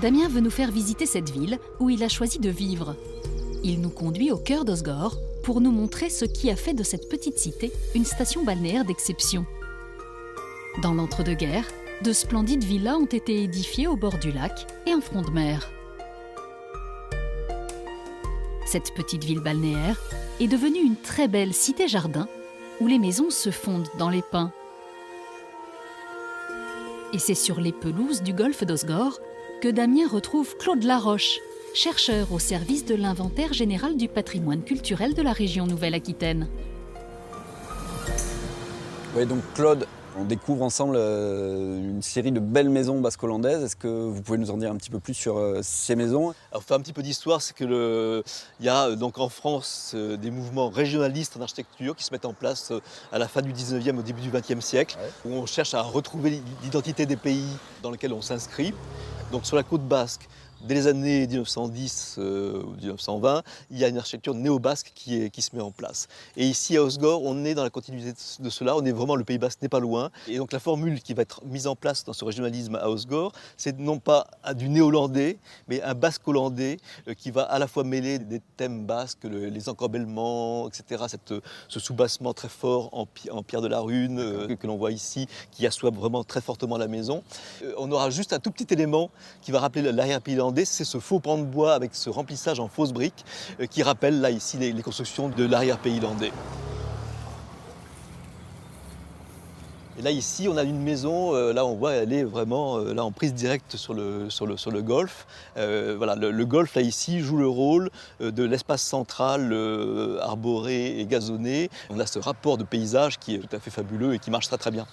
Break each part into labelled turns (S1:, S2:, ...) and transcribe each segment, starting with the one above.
S1: Damien veut nous faire visiter cette ville où il a choisi de vivre. Il nous conduit au cœur d'Osgore pour nous montrer ce qui a fait de cette petite cité une station balnéaire d'exception. Dans l'entre-deux-guerres, de splendides villas ont été édifiées au bord du lac et en front de mer. Cette petite ville balnéaire est devenue une très belle cité-jardin où les maisons se fondent dans les pins. Et c'est sur les pelouses du golfe d'Osgore que Damien retrouve Claude Laroche, chercheur au service de l'Inventaire général du patrimoine culturel de la région Nouvelle-Aquitaine.
S2: Oui, donc Claude, on découvre ensemble une série de belles maisons basco-hollandaises. Est-ce que vous pouvez nous en dire un petit peu plus sur ces maisons?
S3: Alors, faire un petit peu d'histoire, c'est que il y a donc en France des mouvements régionalistes en architecture qui se mettent en place à la fin du 19e, au début du 20e siècle, où on cherche à retrouver l'identité des pays dans lesquels on s'inscrit. Donc sur la côte basque, dès les années 1910 ou 1920, il y a une architecture néo-basque qui se met en place. Et ici à Osgore, on est dans la continuité de cela, on est vraiment, le Pays basque n'est pas loin. Et donc la formule qui va être mise en place dans ce régionalisme à Osgore, c'est non pas du néo-hollandais, mais un basque-hollandais qui va à la fois mêler des thèmes basques, les encorbellements, etc., ce soubassement très fort en pierre de la Rune que l'on voit ici, qui assoit vraiment très fortement la maison. On aura juste un tout petit élément qui va rappeler l'arrière-pays hollandais, c'est ce faux pan de bois avec ce remplissage en fausses briques qui rappelle là ici les constructions de l'arrière-pays hollandais. Et là ici on a une maison, là on voit elle est vraiment là en prise directe sur le golfe. Voilà, le golfe là ici joue le rôle de l'espace central arboré et gazonné. On a ce rapport de paysage qui est tout à fait fabuleux et qui marche très très bien.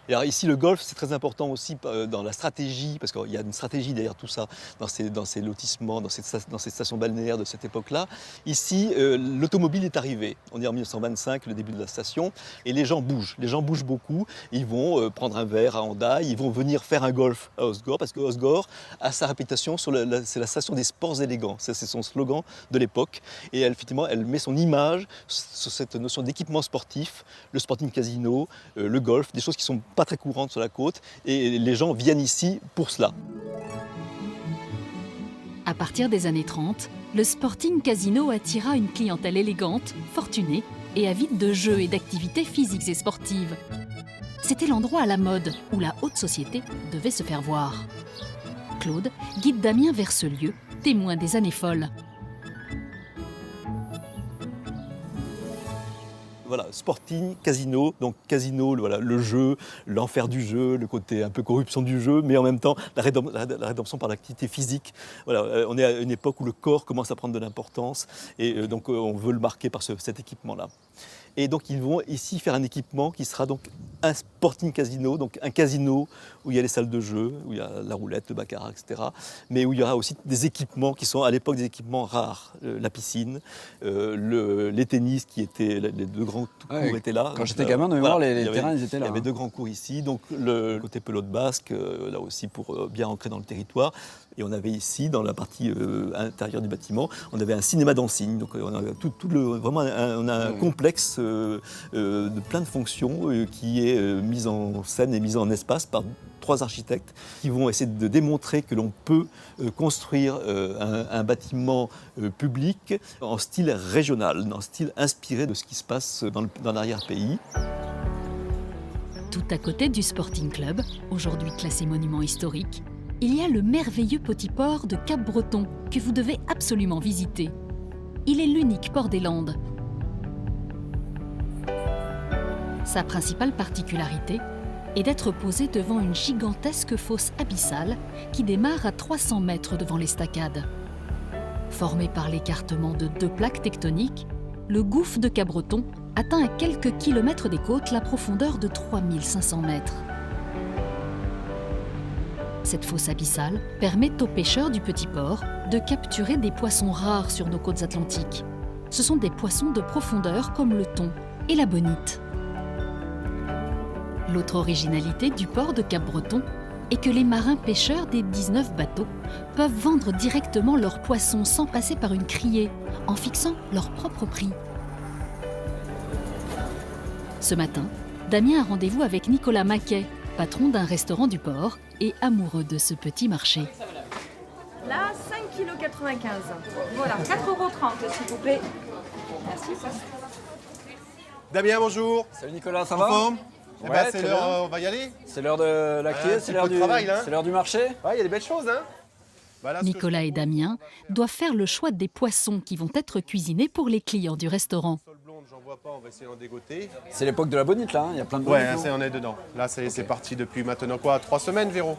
S3: Et alors ici, le golfe, c'est très important aussi dans la stratégie, parce qu'il y a une stratégie derrière tout ça, dans ces lotissements, dans ces stations balnéaires de cette époque-là. Ici, l'automobile est arrivée. On est en 1925, le début de la station, et les gens bougent beaucoup. Ils vont prendre un verre à Hendaye, ils vont venir faire un golf à Osgore, parce que Osgore a sa réputation, c'est la station des sports élégants. C'est son slogan de l'époque. Et effectivement, elle met son image sur cette notion d'équipement sportif, le Sporting Casino, le golf, des choses qui sont pas très courantes sur la côte, et les gens viennent ici pour cela.
S1: À partir des années 30, le Sporting Casino attira une clientèle élégante, fortunée et avide de jeux et d'activités physiques et sportives. C'était l'endroit à la mode où la haute société devait se faire voir. Claude guide Damien vers ce lieu, témoin des années folles.
S3: Voilà, Sporting, Casino, donc Casino, voilà, le jeu, l'enfer du jeu, le côté un peu corruption du jeu, mais en même temps la rédemption par l'activité physique. Voilà, on est à une époque où le corps commence à prendre de l'importance et donc on veut le marquer par cet équipement-là. Et donc ils vont ici faire un équipement qui sera donc un Sporting Casino, donc un casino où il y a les salles de jeu, où il y a la roulette, le baccarat, etc. Mais où il y aura aussi des équipements qui sont à l'époque des équipements rares. La piscine, les tennis qui étaient, les deux grands cours étaient là.
S2: Quand j'étais gamin, voir les terrains, ils étaient là.
S3: Il y avait deux grands cours ici, donc le côté pelote basque, là aussi pour bien ancrer dans le territoire. Et on avait ici, dans la partie intérieure du bâtiment, on avait un cinéma dancing. Donc on a vraiment on a un complexe de plein de fonctions qui est mise en scène et mise en espace par 3 architectes qui vont essayer de démontrer que l'on peut construire un bâtiment public en style régional, en style inspiré de ce qui se passe dans l'arrière-pays.
S1: Tout à côté du Sporting Club, aujourd'hui classé monument historique, il y a le merveilleux petit port de Cap-Breton que vous devez absolument visiter. Il est l'unique port des Landes. Sa principale particularité est d'être posé devant une gigantesque fosse abyssale qui démarre à 300 mètres devant l'estacade. Formé par l'écartement de 2 plaques tectoniques, le gouffre de Cap-Breton atteint à quelques kilomètres des côtes la profondeur de 3500 mètres. Cette fosse abyssale permet aux pêcheurs du petit port de capturer des poissons rares sur nos côtes atlantiques. Ce sont des poissons de profondeur comme le thon et la bonite. L'autre originalité du port de Cap-Breton est que les marins pêcheurs des 19 bateaux peuvent vendre directement leurs poissons sans passer par une criée, en fixant leur propre prix. Ce matin, Damien a rendez-vous avec Nicolas Maquet, patron d'un restaurant du port et amoureux de ce petit marché.
S4: kg. Voilà, 4,30 € s'il vous plaît. Merci.
S5: Damien, bonjour.
S2: Salut Nicolas, ça
S5: En
S2: va?
S5: forme? Eh ben,
S2: Ouais,
S5: c'est
S2: très
S5: l'heure,
S2: bien.
S5: on va y aller.
S2: C'est l'heure de la clé,
S5: Un petit peu de travail, là.
S2: c'est l'heure du marché.
S5: Ouais, il y a des belles choses, hein. Voilà ce que
S1: Nicolas
S5: je
S1: et
S5: propose.
S1: Damien doivent faire le choix des poissons qui vont être cuisinés pour les clients du restaurant.
S5: Sol blonde, j'en vois pas, on va essayer d'en dégoter.
S2: C'est l'époque de la bonite là, hein. Il y a plein de
S5: Ouais,
S2: bonites. non
S5: ça, on est dedans. Là, c'est parti depuis maintenant quoi? 3 semaines, Véro?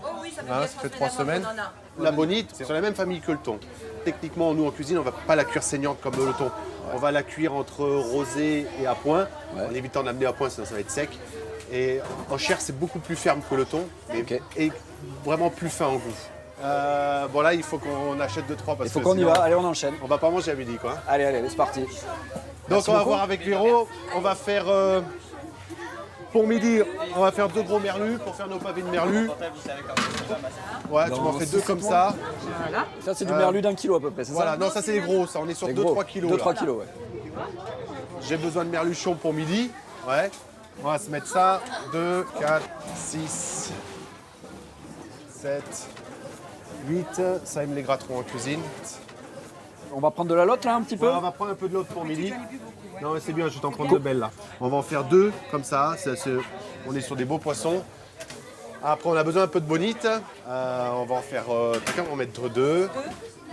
S5: Ça fait 3 semaines. La bonite, c'est sur la même famille que le thon. Techniquement, nous en cuisine, on va pas la cuire saignante comme le thon. On va la cuire entre rosé et à point, en évitant d'amener à point, sinon ça va être sec. Et en chair, c'est beaucoup plus ferme que le thon, et vraiment plus fin en goût. Bon là, il faut qu'on achète 2-3 parce
S2: Il faut
S5: que
S2: qu'on y
S5: sinon,
S2: va, allez on enchaîne.
S5: on va pas manger à midi, quoi.
S2: Allez, c'est parti.
S5: Donc
S2: Merci
S5: on va
S2: beaucoup.
S5: voir avec Véro, on va faire pour midi, on va faire 2 gros merlus pour faire nos pavés de merlus. Ouais, tu m'en fais 2 comme ça.
S2: Ça c'est du merlu d'1 kilo à peu près, c'est
S5: Voilà,
S2: ça?
S5: non, ça c'est les gros, ça on est sur
S2: Les gros.
S5: 2-3 kilos.
S2: 2-3
S5: là.
S2: kilos, ouais.
S5: J'ai besoin de merluchon pour midi. Ouais. On va se mettre ça. 2, 4, 6, 7, 8. Ça, ils me les gratteront en cuisine.
S2: On va prendre de la lotte là un petit peu.
S5: Ouais, on va prendre un peu de l'autre pour midi. Non, mais c'est bien, je vais t'en prendre de belles là. On va en faire 2 comme ça. On est sur des beaux poissons. Après, on a besoin un peu de bonite. On va en faire. Quelqu'un va en mettre 2.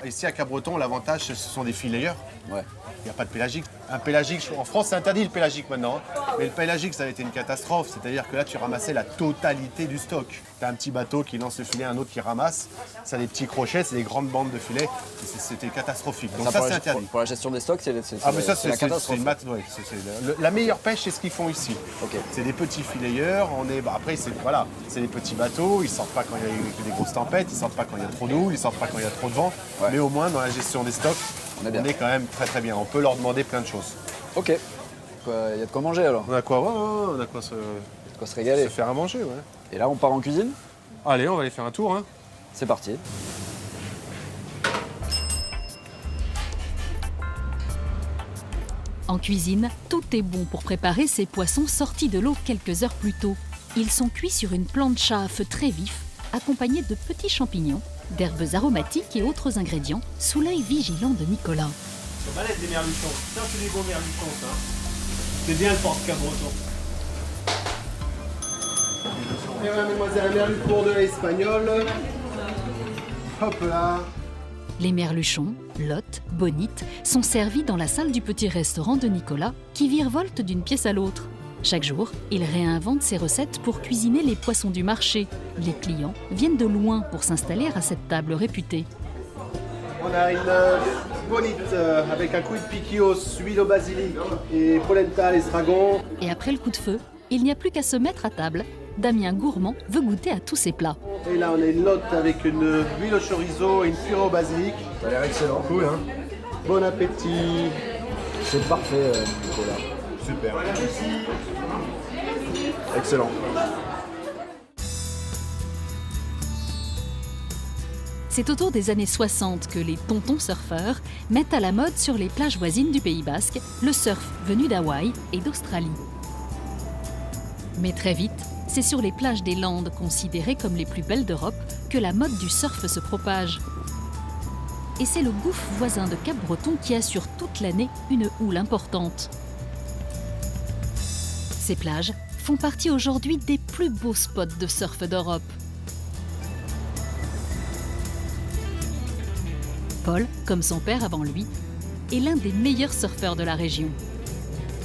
S5: Ici à Cabreton, l'avantage, ce sont des fileyeurs.
S2: Ouais.
S5: Il n'y a pas de pélagique. Un pélagique, en France, c'est interdit le pélagique maintenant. Mais le pélagique, ça a été une catastrophe. C'est-à-dire que là, tu ramassais la totalité du stock. Tu as un petit bateau qui lance le filet, un autre qui ramasse. Ça a des petits crochets, c'est des grandes bandes de filets. C'était catastrophique. Donc ça,
S2: pour
S5: c'est
S2: la-
S5: interdit.
S2: Pour la gestion des stocks, c'est
S5: Ah, mais ça,
S2: la
S5: c'est
S2: catastrophe.
S5: la meilleure pêche, c'est ce qu'ils font ici.
S2: Ok.
S5: C'est des petits fileyeurs. Après, c'est des petits bateaux. Ils sortent pas quand il y a des grosses tempêtes. Ils sortent pas quand il y a trop d'eau. Ils sortent pas quand il y a trop de vent.
S2: Ouais.
S5: Mais au moins, dans la gestion des stocks,
S2: On est bien.
S5: quand même très très bien. On peut leur demander plein de choses.
S2: Ok. Il y a de quoi manger alors.
S5: On a quoi? Ouais, on a quoi se
S2: De quoi se régaler.
S5: faire à manger, ouais.
S2: Et là on part en cuisine.
S5: Allez, on va aller faire un tour, hein.
S2: C'est parti.
S1: En cuisine, tout est bon pour préparer ces poissons sortis de l'eau quelques heures plus tôt. Ils sont cuits sur une plancha à feu très vif, accompagnés de petits champignons, d'herbes aromatiques et autres ingrédients, sous l'œil vigilant de Nicolas.
S5: C'est balèze des merluchons. Ça, c'est des bons merluchons, ça. C'est bien le porte-cabreton. Et voilà, mademoiselle, un merlu pour de l'espagnol. Hop là.
S1: Les merluchons, lottes, bonites sont servis dans la salle du petit restaurant de Nicolas qui virevolte d'une pièce à l'autre. Chaque jour, il réinvente ses recettes pour cuisiner les poissons du marché. Les clients viennent de loin pour s'installer à cette table réputée.
S5: On a une bonite avec un coup de piquillos, huile au basilic et polenta à l'estragon.
S1: Et après le coup de feu, il n'y a plus qu'à se mettre à table. Damien Gourmand veut goûter à tous ces plats.
S5: Et là, on a une lotte avec une huile au chorizo et une purée au basilic.
S2: Ça a l'air excellent.
S5: Cool, hein. Bon appétit.
S2: C'est parfait, Nicolas.
S5: Super.
S2: Excellent.
S1: C'est autour des années 60 que les tontons surfeurs mettent à la mode sur les plages voisines du Pays Basque le surf venu d'Hawaï et d'Australie. Mais très vite, c'est sur les plages des Landes, considérées comme les plus belles d'Europe, que la mode du surf se propage. Et c'est le gouffre voisin de Cap-Breton qui assure toute l'année une houle importante. Ces plages font partie aujourd'hui des plus beaux spots de surf d'Europe. Paul, comme son père avant lui, est l'un des meilleurs surfeurs de la région.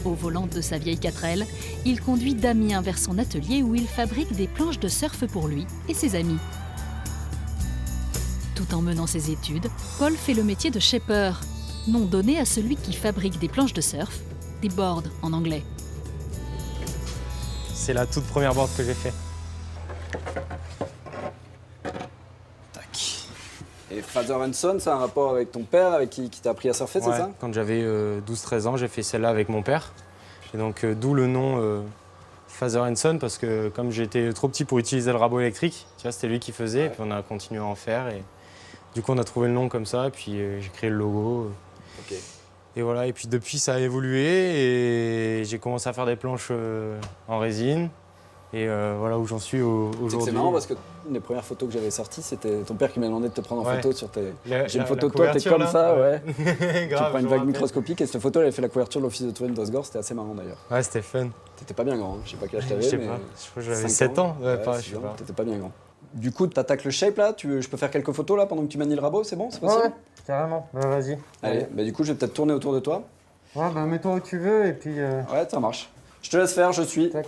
S1: Au volant de sa vieille 4L, il conduit Damien vers son atelier où il fabrique des planches de surf pour lui et ses amis. Tout en menant ses études, Paul fait le métier de shaper, nom donné à celui qui fabrique des planches de surf, des boards en anglais.
S6: C'est la toute première board que j'ai fait.
S2: Tac. Et Father and Son, c'est un rapport avec ton père, avec qui t'a appris à surfer, c'est
S6: Ouais,
S2: ça?
S6: quand j'avais 12-13 ans, j'ai fait celle-là avec mon père. Et donc d'où le nom Father and Son, parce que comme j'étais trop petit pour utiliser le rabot électrique, tu vois, c'était lui qui faisait, et puis on a continué à en faire. Et du coup, on a trouvé le nom comme ça, et puis j'ai créé le logo.
S2: Ok.
S6: Et voilà, et puis depuis, ça a évolué, et j'ai commencé à faire des planches en résine. Et voilà où j'en suis aujourd'hui.
S2: C'est marrant parce que une des premières photos que j'avais sorties, c'était ton père qui m'a demandé de te prendre en photo sur tes... J'ai une photo de toi, t'es comme
S6: là,
S2: ça, ouais.
S6: Grave,
S2: tu prends une
S6: je me
S2: vague
S6: rappelle.
S2: microscopique et cette photo, elle avait fait la couverture de l'office de tourisme d'Osgore, c'était assez marrant d'ailleurs.
S6: Ouais, c'était fun.
S2: T'étais pas bien grand, hein. Je sais pas quel âge
S6: Je
S2: t'avais,
S6: sais
S2: mais...
S6: pas, je crois que j'avais
S2: 5
S6: 7 ans. Ouais,
S2: Ouais,
S6: je sais pas.
S2: T'étais pas bien grand. Du coup, t'attaques le shape là, je peux faire quelques photos là pendant que tu manies le rabot, c'est bon, c'est possible?
S6: Carrément. Bah vas-y.
S2: Allez, bah du coup, je vais peut-être tourner autour de toi.
S6: Ouais, bah mets-toi où tu veux et puis...
S2: Ouais, ça marche. Je te laisse faire, je suis.
S6: Tac.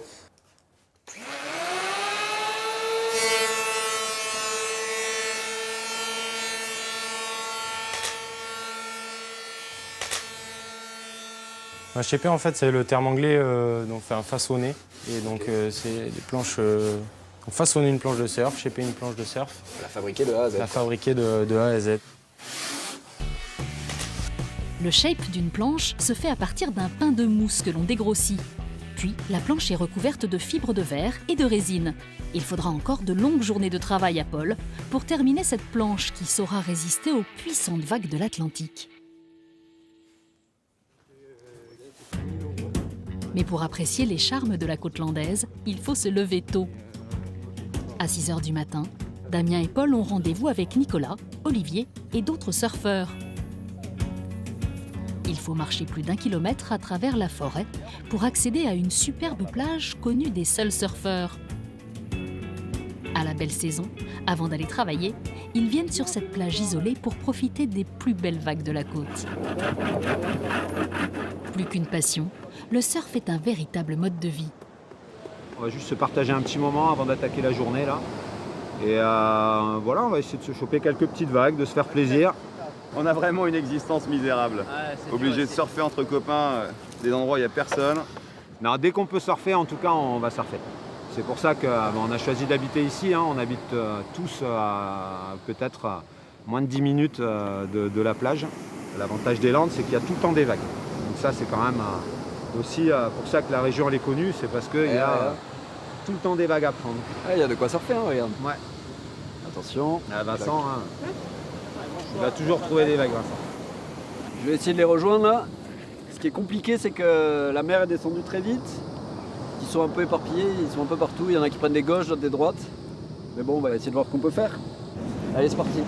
S6: Un shapé en fait c'est le terme anglais donc fait un façonné et donc c'est des planches on façonner une planche de surf, shaper une planche de surf,
S2: La fabriquer de A à Z.
S6: la fabriquer de A à Z.
S1: Le shape d'une planche se fait à partir d'un pain de mousse que l'on dégrossit. Puis, la planche est recouverte de fibres de verre et de résine. Il faudra encore de longues journées de travail à Paul pour terminer cette planche qui saura résister aux puissantes vagues de l'Atlantique. Mais pour apprécier les charmes de la côte landaise, il faut se lever tôt. À 6 h du matin, Damien et Paul ont rendez-vous avec Nicolas, Olivier et d'autres surfeurs. Il faut marcher plus d'1 kilomètre à travers la forêt pour accéder à une superbe plage connue des seuls surfeurs. À la belle saison, avant d'aller travailler, ils viennent sur cette plage isolée pour profiter des plus belles vagues de la côte. Plus qu'une passion, le surf est un véritable mode de vie.
S7: On va juste se partager un petit moment avant d'attaquer la journée là. Et voilà, on va essayer de se choper quelques petites vagues, de se faire plaisir.
S8: On a vraiment une existence misérable. Obligé de surfer entre copains, des endroits où il n'y a personne.
S7: Non, dès qu'on peut surfer, en tout cas, on va surfer. C'est pour ça qu'on a choisi d'habiter ici. Hein. On habite tous à peut-être moins de 10 minutes de la plage. L'avantage des Landes, c'est qu'il y a tout le temps des vagues. Donc ça, c'est quand même aussi pour ça que la région elle est connue, c'est parce qu'il y a tout le temps des vagues à prendre.
S2: Il y a de quoi surfer, hein, regarde.
S7: Ouais.
S2: Attention.
S7: Ah, Vincent, hein, il va toujours trouver des vagues, Vincent.
S2: Je vais essayer de les rejoindre là. Ce qui est compliqué, c'est que la mer est descendue très vite. Ils sont un peu éparpillés, ils sont un peu partout. Il y en a qui prennent des gauches, d'autres des droites. Mais bon, on va essayer de voir ce qu'on peut faire. Allez, c'est parti.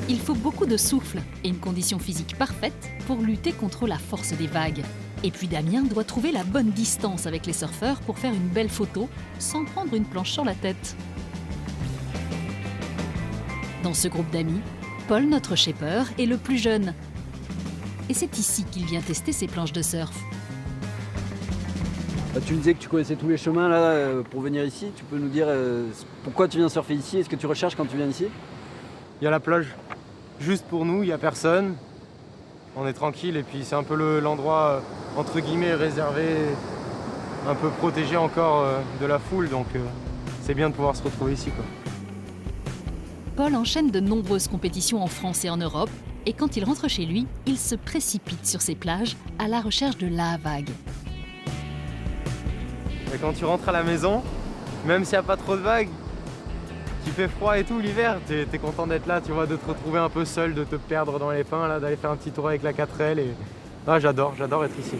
S1: Il faut beaucoup de souffle et une condition physique parfaite pour lutter contre la force des vagues. Et puis Damien doit trouver la bonne distance avec les surfeurs pour faire une belle photo sans prendre une planche sur la tête. Dans ce groupe d'amis, Paul, notre shaper, est le plus jeune. Et c'est ici qu'il vient tester ses planches de surf.
S2: Tu me disais que tu connaissais tous les chemins là pour venir ici. Tu peux nous dire pourquoi tu viens surfer ici? Est-ce que tu recherches quand tu viens ici?
S6: Il y a la plage juste pour nous, il n'y a personne. On est tranquille et puis c'est un peu l'endroit entre guillemets réservé, un peu protégé encore de la foule, donc c'est bien de pouvoir se retrouver ici, quoi.
S1: Paul enchaîne de nombreuses compétitions en France et en Europe, et quand il rentre chez lui, il se précipite sur ces plages à la recherche de la vague.
S6: Et quand tu rentres à la maison, même s'il n'y a pas trop de vagues, qu'il fait froid et tout l'hiver, t'es content d'être là, tu vois, de te retrouver un peu seul, de te perdre dans les pins, là, d'aller faire un petit tour avec la 4L. Et... Ah, j'adore être ici.